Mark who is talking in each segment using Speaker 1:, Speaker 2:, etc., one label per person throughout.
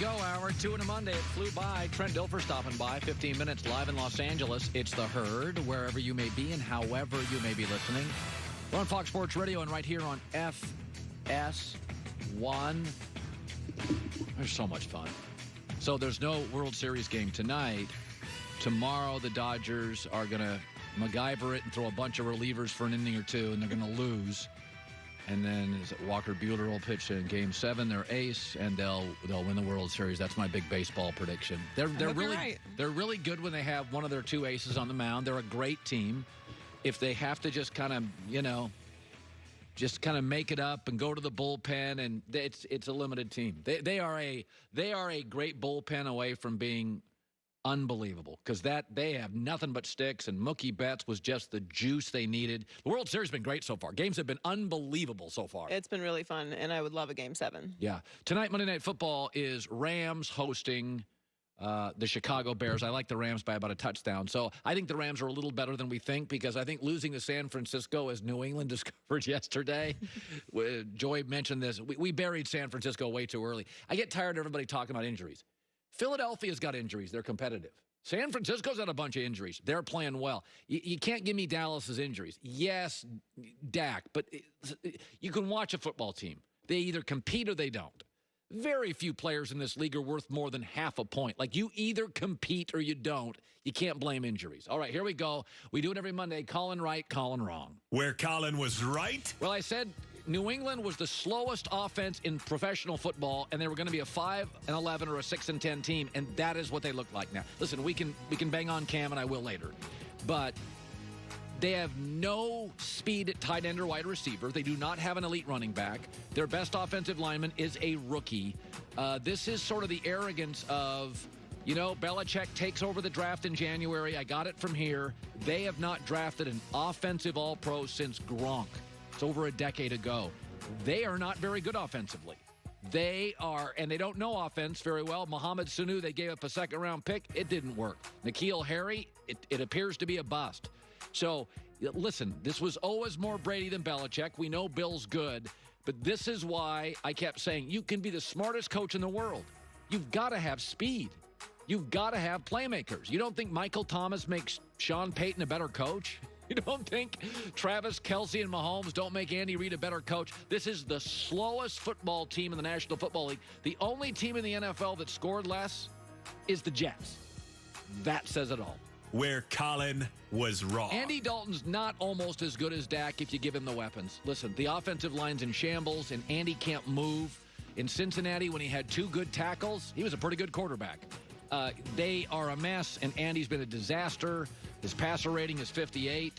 Speaker 1: go. Hour 2 on a Monday. It flew by. Trent Dilfer stopping by. 15 minutes live in Los Angeles. It's The Herd, wherever you may be and however you may be listening. We're on Fox Sports Radio and right here on FS1. There's so much fun. So there's no World Series game tonight. Tomorrow the Dodgers are going to MacGyver it and throw a bunch of relievers for an inning or two, and they're going to lose. And then Walker Buehler will pitch in Game 7, their ace, and they'll win the World Series. That's my big baseball prediction. They're really good when they have one of their two aces on the mound. They're a great team. If they have to just kind of, make it up and go to the bullpen, and it's a limited team. They are a great bullpen away from being unbelievable, because they have nothing but sticks, and Mookie Betts was just the juice they needed. The World Series has been great so far. Games have been unbelievable so far.
Speaker 2: It's been really fun, and I would love a Game 7.
Speaker 1: Yeah. Tonight, Monday Night Football is Rams hosting the Chicago Bears. I like the Rams by about a touchdown. So I think the Rams are a little better than we think, because I think losing to San Francisco, as New England discovered yesterday, Joy mentioned this, we buried San Francisco way too early. I get tired of everybody talking about injuries. Philadelphia's got injuries. They're competitive. San Francisco's had a bunch of injuries. They're playing well. You can't give me Dallas's injuries. Yes, Dak, but you can watch a football team. They either compete or they don't. Very few players in this league are worth more than half a point. Like, you either compete or you don't. You can't blame injuries. All right, here we go. We do it every Monday. Colin right, Colin wrong.
Speaker 3: Where Colin was right?
Speaker 1: Well, I said New England was the slowest offense in professional football, and they were going to be a 5-11 or a 6-10 team, and that is what they look like now. Listen, we can bang on Cam, and I will later, but they have no speed at tight end or wide receiver. They do not have an elite running back. Their best offensive lineman is a rookie. This is sort of the arrogance of, Belichick takes over the draft in January. I got it from here. They have not drafted an offensive all-pro since Gronk. It's over a decade ago. They are not very good offensively. They are, and they don't know offense very well. Mohamed Sanu, they gave up a second-round pick. It didn't work. N'Keal Harry, it appears to be a bust. So, listen, this was always more Brady than Belichick. We know Bill's good, but this is why I kept saying you can be the smartest coach in the world. You've got to have speed. You've got to have playmakers. You don't think Michael Thomas makes Sean Payton a better coach? You don't think Travis Kelce and Mahomes don't make Andy Reid a better coach? This is the slowest football team in the National Football League. The only team in the NFL that scored less is the Jets. That says it all.
Speaker 3: Where Colin was wrong.
Speaker 1: Andy Dalton's not almost as good as Dak if you give him the weapons. Listen, the offensive line's in shambles, and Andy can't move. In Cincinnati, when he had two good tackles, he was a pretty good quarterback. They are a mess, and Andy's been a disaster. His passer rating is 58.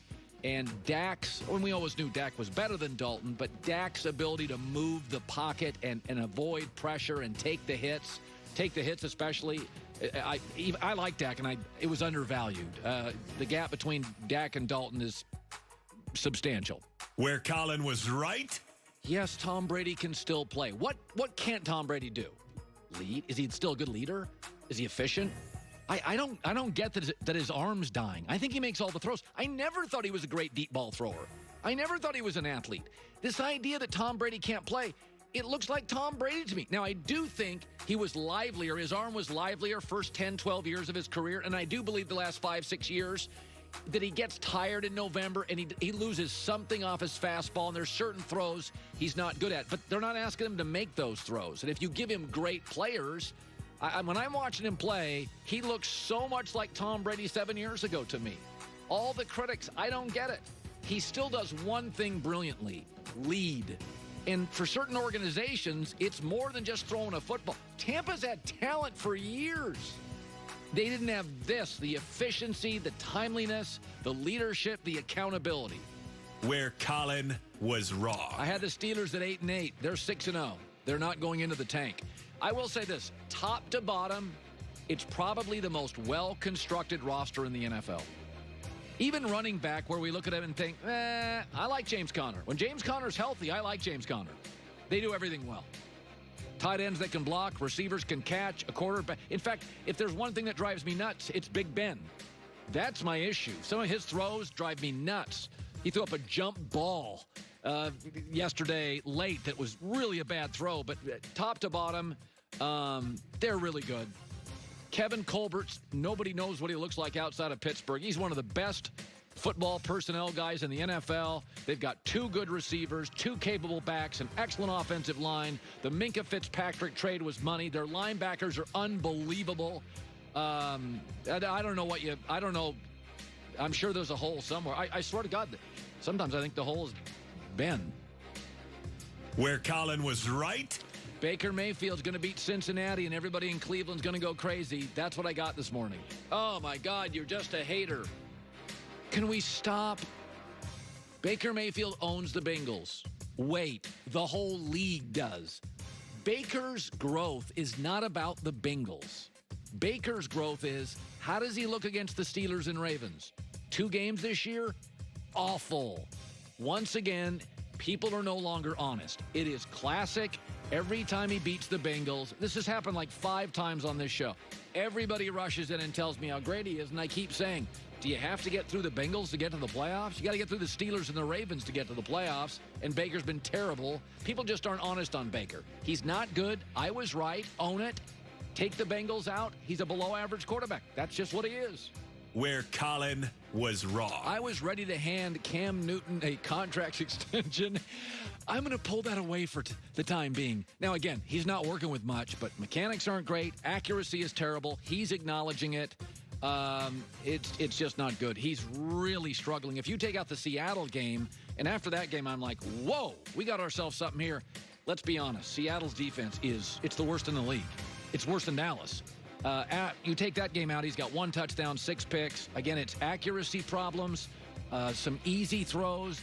Speaker 1: And Dak's, and we always knew Dak was better than Dalton, but Dak's ability to move the pocket and avoid pressure and take the hits especially, I like Dak, and it was undervalued. The gap between Dak and Dalton is substantial.
Speaker 3: Where Colin was right?
Speaker 1: Yes, Tom Brady can still play. What can't Tom Brady do? Lead? Is he still a good leader? Is he efficient? I don't get that his arm's dying. I think he makes all the throws. I never thought he was a great deep ball thrower. I never thought he was an athlete. This idea that Tom Brady can't play, it looks like Tom Brady to me. Now, I do think he was livelier. His arm was livelier first 10, 12 years of his career, and I do believe the last 5, 6 years that he gets tired in November and he loses something off his fastball, and there's certain throws he's not good at. But they're not asking him to make those throws. And if you give him great players, when I'm watching him play, he looks so much like Tom Brady 7 years ago to me. All the critics, I don't get it. He still does one thing brilliantly: lead. And for certain organizations, it's more than just throwing a football. Tampa's had talent for years. They didn't have this: the efficiency, the timeliness, the leadership, the accountability.
Speaker 3: Where Colin was wrong.
Speaker 1: I had the Steelers at 8-8. They're 6-0. They're not going into the tank. I will say this: top to bottom, it's probably the most well-constructed roster in the NFL. Even running back, where we look at him and think, I like James Conner. When James Conner's healthy, I like James Conner. They do everything well. Tight ends that can block, receivers can catch, a quarterback. In fact, if there's one thing that drives me nuts, it's Big Ben. That's my issue. Some of his throws drive me nuts. He threw up a jump ball yesterday late that was really a bad throw, but top to bottom, They're really good. Kevin Colbert's, nobody knows what he looks like outside of Pittsburgh. He's one of the best football personnel guys in the NFL. They've got 2 good receivers, 2 capable backs, an excellent offensive line. The Minka Fitzpatrick trade was money. Their linebackers are unbelievable. I don't know what I don't know. I'm sure there's a hole somewhere. I swear to God, sometimes I think the hole is Ben.
Speaker 3: Where Colin was right.
Speaker 1: Baker Mayfield's going to beat Cincinnati, and everybody in Cleveland's going to go crazy. That's what I got this morning. Oh, my God, you're just a hater. Can we stop? Baker Mayfield owns the Bengals. Wait, the whole league does. Baker's growth is not about the Bengals. Baker's growth is, how does he look against the Steelers and Ravens? 2 games this year? Awful. Once again, people are no longer honest. It is classic. Every time he beats the Bengals, this has happened like 5 times on this show. Everybody rushes in and tells me how great he is, and I keep saying, do you have to get through the Bengals to get to the playoffs? You got to get through the Steelers and the Ravens to get to the playoffs, and Baker's been terrible. People just aren't honest on Baker. He's not good. I was right. Own it. Take the Bengals out. He's a below-average quarterback. That's just what he is.
Speaker 3: Where Colin was wrong.
Speaker 1: I was ready to hand Cam Newton a contract extension. I'm going to pull that away for the time being. Now, again, he's not working with much, but mechanics aren't great. Accuracy is terrible. He's acknowledging it. It's just not good. He's really struggling. If you take out the Seattle game, and after that game, I'm like, whoa, we got ourselves something here. Let's be honest. Seattle's defense it's the worst in the league. It's worse than Dallas. You take that game out, he's got 1 touchdown, 6 picks. Again, it's accuracy problems, some easy throws,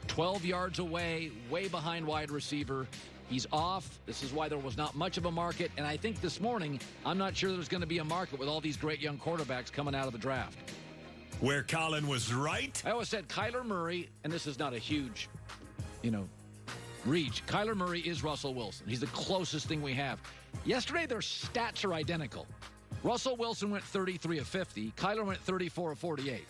Speaker 1: 12 yards away, way behind wide receiver. He's off. This is why there was not much of a market. And I think this morning, I'm not sure there's going to be a market with all these great young quarterbacks coming out of the draft.
Speaker 3: Where Colin was right.
Speaker 1: I always said Kyler Murray, and this is not a huge, reach. Kyler Murray is Russell Wilson. He's the closest thing we have. Yesterday, their stats are identical. Russell Wilson went 33 of 50. Kyler went 34 of 48.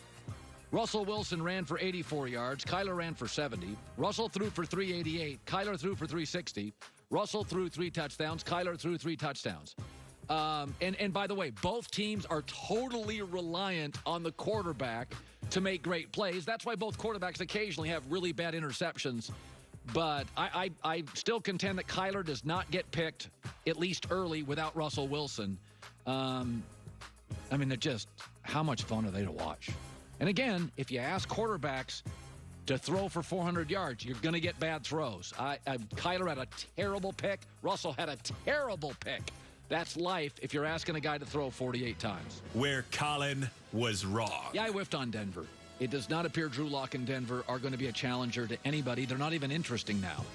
Speaker 1: Russell Wilson ran for 84 yards. Kyler ran for 70. Russell threw for 388. Kyler threw for 360. Russell threw 3 touchdowns. Kyler threw 3 touchdowns. And by the way, both teams are totally reliant on the quarterback to make great plays. That's why both quarterbacks occasionally have really bad interceptions. But I still contend that Kyler does not get picked, at least early, without Russell Wilson. They're just, how much fun are they to watch? And again, if you ask quarterbacks to throw for 400 yards, you're going to get bad throws. Kyler had a terrible pick. Russell had a terrible pick. That's life if you're asking a guy to throw 48 times.
Speaker 3: Where Colin was wrong.
Speaker 1: Yeah, I whiffed on Denver. It does not appear Drew Lock and Denver are going to be a challenger to anybody. They're not even interesting now.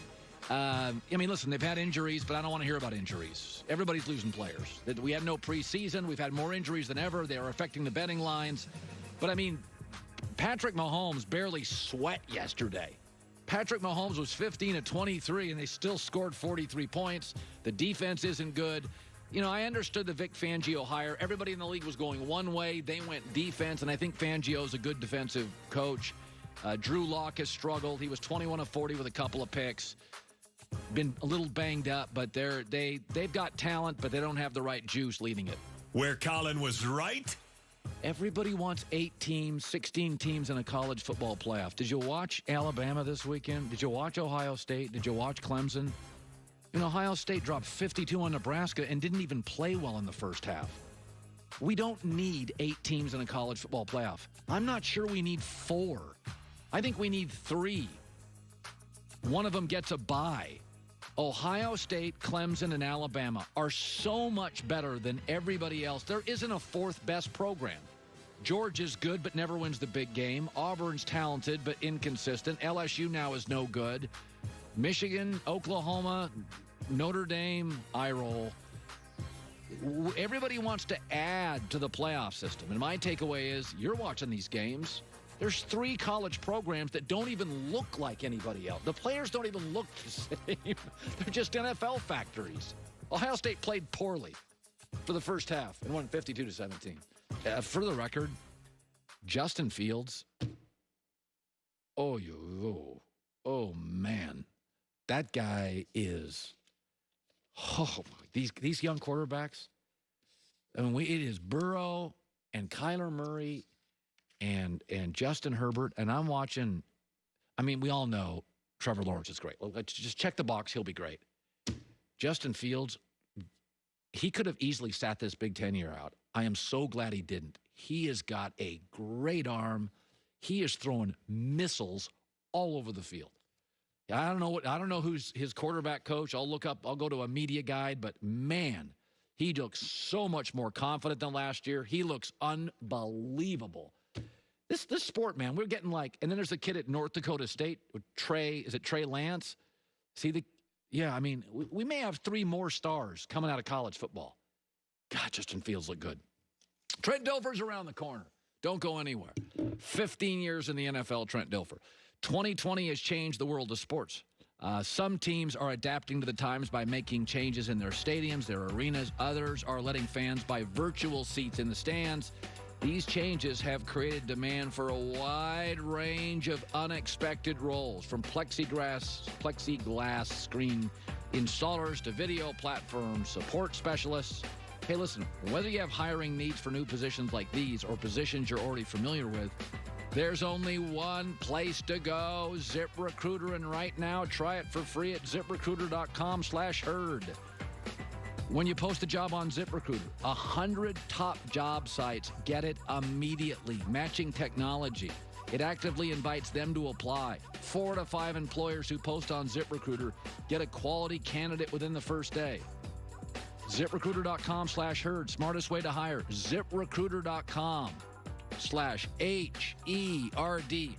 Speaker 1: Listen, they've had injuries, but I don't want to hear about injuries. Everybody's losing players. We had no preseason. We've had more injuries than ever. They are affecting the betting lines. But, Patrick Mahomes barely sweat yesterday. Patrick Mahomes was 15 of 23, and they still scored 43 points. The defense isn't good. I understood the Vic Fangio hire. Everybody in the league was going one way. They went defense, and I think Fangio's a good defensive coach. Drew Lock has struggled. He was 21 of 40 with a couple of picks. Been a little banged up, but they've got talent, but they don't have the right juice leading it.
Speaker 3: Where Colin was right.
Speaker 1: Everybody wants 8 teams, 16 teams in a college football playoff. Did you watch Alabama this weekend? Did you watch Ohio State? Did you watch Clemson? Ohio State dropped 52 on Nebraska and didn't even play well in the first half. We don't need 8 teams in a college football playoff. I'm not sure we need 4. I think we need 3. One of them gets a bye. Ohio State, Clemson, and Alabama are so much better than everybody else. There isn't a 4th best program. Georgia's good but never wins the big game. Auburn's talented but inconsistent. LSU now is no good. Michigan, Oklahoma, Notre Dame, eye roll. Everybody wants to add to the playoff system. And my takeaway is, you're watching these games. There's 3 college programs that don't even look like anybody else. The players don't even look the same. They're just NFL factories. Ohio State played poorly for the first half and won 52-17. For the record, Justin Fields, oh man. That guy is Oh, these young quarterbacks. I mean, it is Burrow and Kyler Murray and Justin Herbert, and I'm watching. I mean, we all know Trevor Lawrence is great. Let's just check the box; he'll be great. Justin Fields, he could have easily sat this Big Ten year out. I am so glad he didn't. He has got a great arm. He is throwing missiles all over the field. I don't know who's his quarterback coach. I'll go to a media guide, but man, he looks so much more confident than last year. He looks unbelievable. This sport, man, we're getting like, and then there's a kid at North Dakota State, Trey Lance? I mean, we may have 3 more stars coming out of college football. God, Justin Fields look good. Trent Dilfer's around the corner. Don't go anywhere. 15 years in the NFL, Trent Dilfer. 2020 has changed the world of sports. Some teams are adapting to the times by making changes in their stadiums, their arenas. Others are letting fans buy virtual seats in the stands. These changes have created demand for a wide range of unexpected roles, from plexiglass screen installers to video platform support specialists. Hey, listen, whether you have hiring needs for new positions like these or positions you're already familiar with, there's only one place to go, ZipRecruiter, and right now, try it for free at ZipRecruiter.com/herd. When you post a job on ZipRecruiter, 100 top job sites get it immediately. Matching technology. It actively invites them to apply. 4 to 5 employers who post on ZipRecruiter get a quality candidate within the first day. ZipRecruiter.com/herd. Smartest way to hire. ZipRecruiter.com/HERD.